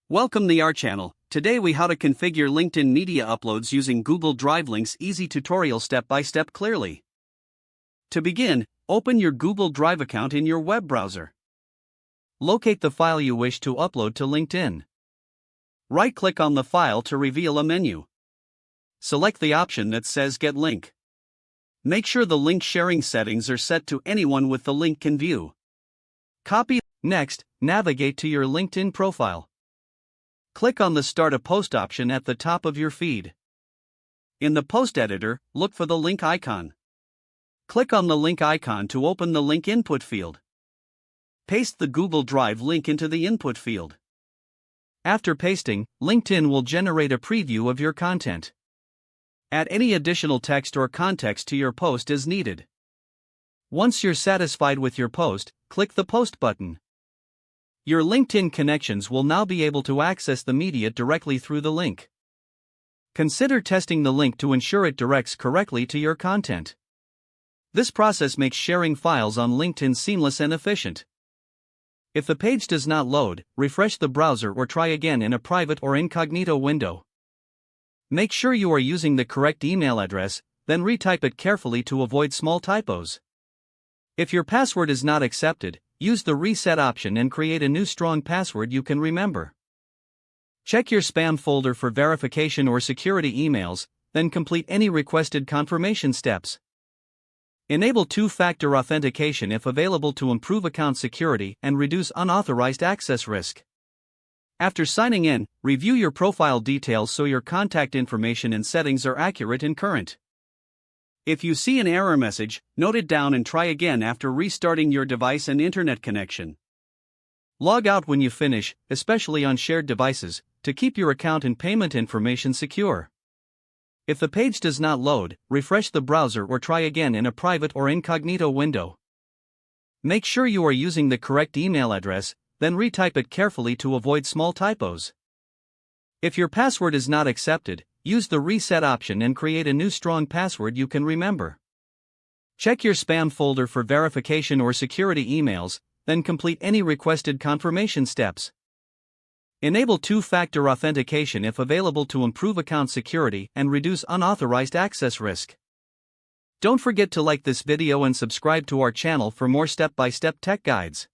Welcome to our channel. Today we how to configure LinkedIn media uploads using Google Drive links. Easy tutorial step by step clearly. To begin, open your Google Drive account in your web browser. Locate the file you wish to upload to LinkedIn. Right-click on the file to reveal a menu. Select the option that says Get Link. Make sure the link sharing settings are set to anyone with the link can view. Copy. Next, navigate to your LinkedIn profile. Click on the Start a Post option at the top of your feed. In the post editor, look for the link icon. Click on the link icon to open the link input field. Paste the Google Drive link into the input field. After pasting, LinkedIn will generate a preview of your content. Add any additional text or context to your post as needed. Once you're satisfied with your post, click the Post button. Your LinkedIn connections will now be able to access the media directly through the link. Consider testing the link to ensure it directs correctly to your content. This process makes sharing files on LinkedIn seamless and efficient. If the page does not load, refresh the browser or try again in a private or incognito window. Make sure you are using the correct email address, then retype it carefully to avoid small typos. If your password is not accepted, use the reset option and create a new strong password you can remember. Check your spam folder for verification or security emails, then complete any requested confirmation steps. Enable two-factor authentication if available to improve account security and reduce unauthorized access risk. After signing in, review your profile details so your contact information and settings are accurate and current. If you see an error message, note it down and try again after restarting your device and internet connection. Log out when you finish, especially on shared devices, to keep your account and payment information secure. If the page does not load, refresh the browser or try again in a private or incognito window. Make sure you are using the correct email address, then retype it carefully to avoid small typos. If your password is not accepted, use the reset option and create a new strong password you can remember. Check your spam folder for verification or security emails, then complete any requested confirmation steps. Enable two-factor authentication if available to improve account security and reduce unauthorized access risk. Don't forget to like this video and subscribe to our channel for more step-by-step tech guides.